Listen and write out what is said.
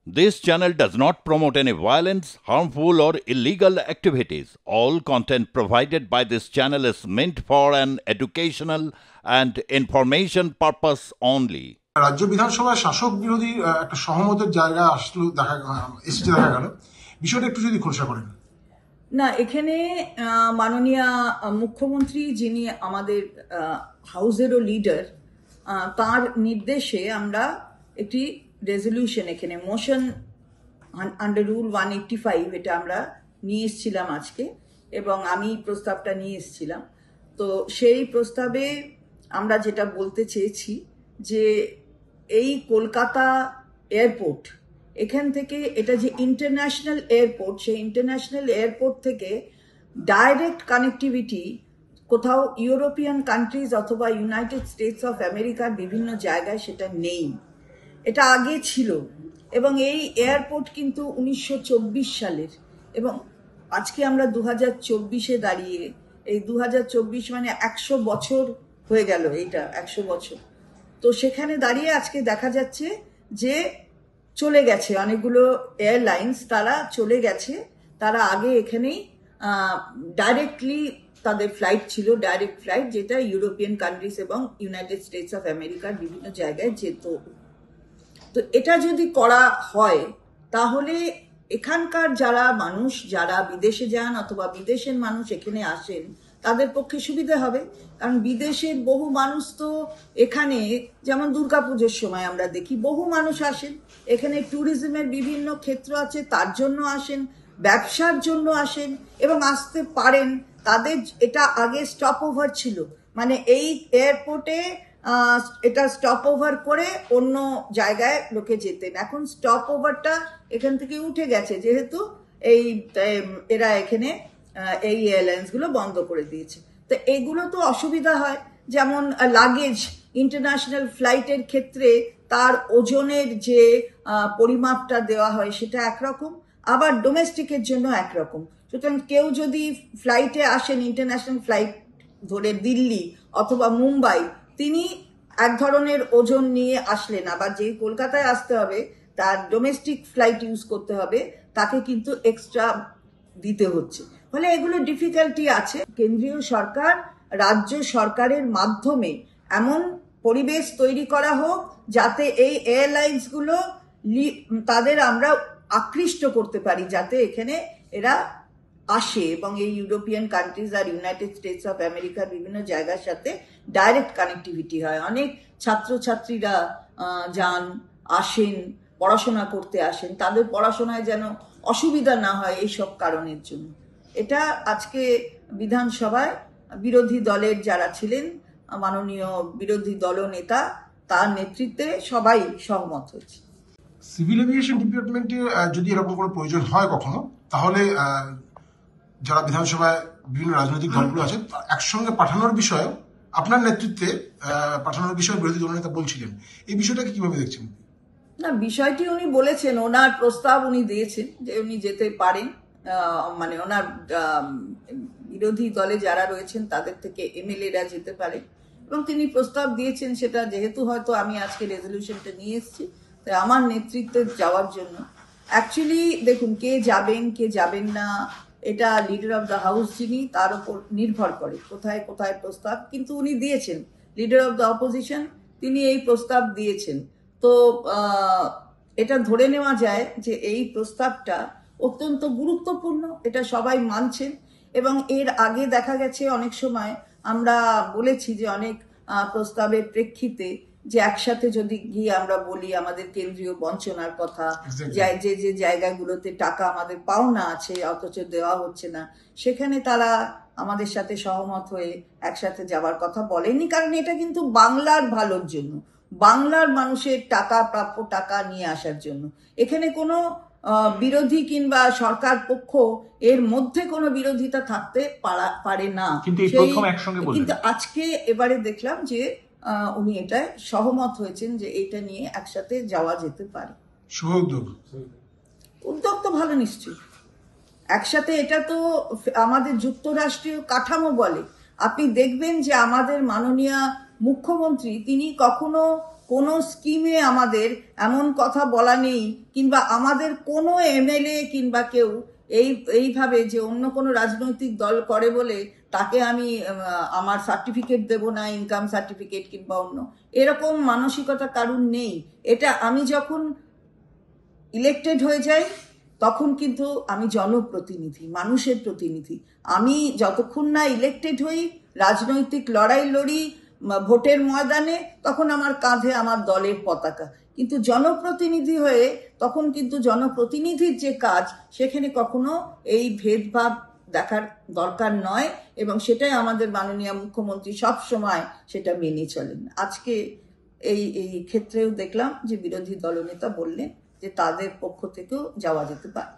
This channel does not promote any violence, harmful, or illegal activities. All content provided by this channel is meant for an educational and information purpose only. রাজ্য বিধানসভায় শাসক বিরোধী একটা সহমতের জায়গা আসলো দেখা গেল, বিষয়টা একটু যদি খোলসা করেন। না, এখানে মাননীয় মুখ্যমন্ত্রী যিনি আমাদের হাউসেরও লিডার, তার নির্দেশে আমরা একটি রেজলিউশন, এখানে মোশন আন্ডার রুল 185, এটা আমরা নিয়ে এসেছিলাম আজকে, এবং আমি প্রস্তাবটা নিয়ে এসেছিলাম। তো সেই প্রস্তাবে আমরা যেটা বলতে চেয়েছি যে এই কলকাতা এয়ারপোর্ট, এখান থেকে এটা যে ইন্টারন্যাশনাল এয়ারপোর্ট, সেই ইন্টারন্যাশনাল এয়ারপোর্ট থেকে ডাইরেক্ট কানেক্টিভিটি কোথাও ইউরোপিয়ান কান্ট্রিজ অথবা ইউনাইটেড স্টেটস অফ আমেরিকার বিভিন্ন জায়গায় সেটা নেই। এটা আগে ছিল, এবং এই এয়ারপোর্ট কিন্তু 1924 সালের, এবং আজকে আমরা 2024-এ দাঁড়িয়ে, এই 2024 মানে 100 বছর হয়ে গেল, এইটা 100 বছর। তো সেখানে দাঁড়িয়ে আজকে দেখা যাচ্ছে যে চলে গেছে অনেকগুলো এয়ারলাইন্স, তারা চলে গেছে, তারা আগে এখানেই ডাইরেক্টলি তাদের ফ্লাইট ছিল, ডাইরেক্ট ফ্লাইট, যেটা ইউরোপিয়ান কান্ট্রিজ এবং ইউনাইটেড স্টেটস অফ আমেরিকার বিভিন্ন জায়গায় যেত। তো এটা যদি করা হয় তাহলে এখানকার যারা মানুষ, যারা বিদেশে যান অথবা বিদেশের মানুষ এখানে আসেন, তাদের পক্ষে সুবিধা হবে। কারণ বিদেশের বহু মানুষ তো এখানে, যেমন দুর্গাপুজোর সময় আমরা দেখি বহু মানুষ আসেন এখানে, ট্যুরিজমের বিভিন্ন ক্ষেত্র আছে, তার জন্য আসেন, ব্যবসার জন্য আসেন এবং আসতে পারেন। তাদের এটা আগে স্টপ ওভার ছিল, মানে এই এয়ারপোর্টে এটা স্টপ ওভার করে অন্য জায়গায় লোকে যেতেন। এখন স্টপ ওভারটা এখান থেকে উঠে গেছে, যেহেতু এরা এখানে এই এয়ারলাইন্সগুলো বন্ধ করে দিয়েছে। তো এগুলো তো অসুবিধা হয়, যেমন লাগেজ ইন্টারন্যাশনাল ফ্লাইটের ক্ষেত্রে তার ওজনের যে পরিমাপটা দেওয়া হয় সেটা একরকম, আবার ডোমেস্টিকের জন্য একরকম। সুতরাং কেউ যদি ফ্লাইটে আসেন, ইন্টারন্যাশনাল ফ্লাইট ধরে দিল্লি অথবা মুম্বাই, তিনি এক ধরনের ওজন নিয়ে আসলেন, আবার যেই কলকাতায় আসতে হবে তার ডোমেস্টিক ফ্লাইট ইউজ করতে হবে, তাকে কিন্তু এক্সট্রা দিতে হচ্ছে। ফলে এগুলো ডিফিকাল্টি আছে। কেন্দ্রীয় সরকার রাজ্য সরকারের মাধ্যমে এমন পরিবেশ তৈরি করা হোক যাতে এই এয়ারলাইন্সগুলো তাদের আমরা আকৃষ্ট করতে পারি, যাতে এখানে এরা আসে এবং এই ইউরোপিয়ান কান্ট্রিজ আর ইউনাইটেড স্টেটস অফ আমেরিকার বিভিন্ন জায়গার সাথে ডাইরেক্ট কানেক্টিভিটি হয়। অনেক ছাত্রছাত্রীরা যান, আসেন, পড়াশোনা করতে আসেন, তাদের পড়াশোনায় যেন অসুবিধা না হয় এইসব কারণের জন্য। এটা আজকে বিধানসভায় বিরোধী দলের যারা ছিলেন, মাননীয় বিরোধী দলনেতা, তার নেতৃত্বে সবাই সহমত হয়েছে। সিভিল এভিয়েশন ডিপার্টমেন্টে যদি এরকম কোনো প্রয়োজন হয় কখনো, তাহলে যারা বিধানসভায় বিভিন্ন রাজনৈতিক দলগুলো আছে একসঙ্গে পাঠানোর বিষয়ে, আপনার নেতৃত্বে পাঠানোর বিষয়ে বিরোধী দলনেতা বলছিলেন, এই বিষয়টাকে কিভাবে দেখছেন? না, বিষয়টি উনি বলেছেন, ওনার প্রস্তাব উনি দিয়েছেন যে উনি যেতে পারেন, মানে ওনার বিরোধী দলে যারা রয়েছেন তাদের থেকে এমএলএরা যেতে পারে, এবং তিনি প্রস্তাব দিয়েছেন। সেটা যেহেতু হয়তো আমি আজকে রেজলিউশনটা নিয়ে এসেছি, তাই আমার নেতৃত্বে যাওয়ার জন্য। অ্যাকচুয়ালি দেখুন, কে যাবেন কে যাবেন না এটা লিডার অফ দ্য হাউস যিনি, তার উপর নির্ভর করে কোথায় কোথায় প্রস্তাব, কিন্তু উনি দিয়েছেন। লিডার অফ দ্য অপোজিশন তিনি এই প্রস্তাব দিয়েছেন। তো এটা ধরে নেওয়া যায় যে এই প্রস্তাবটা অত্যন্ত গুরুত্বপূর্ণ, এটা সবাই মানছেন। এবং এর আগে দেখা গেছে অনেক সময় আমরা বলেছি যে অনেক প্রস্তাবের প্রেক্ষিতে যে একসাথে যদি গিয়ে আমরা বলি আমাদের কেন্দ্রীয় বঞ্চনার কথা, যে যে জায়গাগুলোতে টাকা আমাদের পাওনা আছে অথচ দেওয়া হচ্ছে না, সেখানে তারা আমাদের সাথে সহমত হয়ে একসাথে যাওয়ার কথা বলেনি। কারণ এটা কিন্তু বাংলার ভালোর জন্য, বাংলার মানুষের টাকা, প্রাপ্য টাকা নিয়ে আসার জন্য। এখানে কোনো বিরোধী কিংবা সরকার পক্ষ এর মধ্যে কোনো বিরোধিতা থাকতে পারে না। কিন্তু আজকে এবারে দেখলাম যে উনি এটা সহমত হয়েছেন যে এটা নিয়ে একসাথে যাওয়া যেতে পারে। উদ্যোগ তো ভালো, নিশ্চয়ই একসাথে। এটা তো আমাদের যুক্তরাষ্ট্রীয় কাঠামো বলে। আপনি দেখবেন যে আমাদের মাননীয় মুখ্যমন্ত্রী তিনি কখনো কোনো স্কিমে আমাদের এমন কথা বলা নেই, কিংবা আমাদের কোনো এমএলএ কিংবা কেউ এইভাবে যে অন্য কোনো রাজনৈতিক দল করে বলে তাকে আমি আমার সার্টিফিকেট দেব না, ইনকাম সার্টিফিকেট কিংবা অন্য এরকম মানসিকতা কারুর নেই। এটা আমি যখন ইলেক্টেড হয়ে যাই তখন কিন্তু আমি জনপ্রতিনিধি, মানুষের প্রতিনিধি। আমি যতক্ষণ না ইলেক্টেড হই, রাজনৈতিক লড়াই লড়ি ভোটের ময়দানে, তখন আমার কাঁধে আমার দলের পতাকা। কিন্তু জনপ্রতিনিধি হয়ে তখন কিন্তু জনপ্রতিনিধির যে কাজ, সেখানে কখনো এই ভেদভাব দেখার দরকার নয়, এবং সেটাই আমাদের মাননীয় মুখ্যমন্ত্রী সব সময় সেটা মেনে চলেন। আজকে এই ক্ষেত্রেও দেখলাম যে বিরোধী দলনেতা বললেন যে তাদের পক্ষ থেকেও যাওয়া যেতে পারে।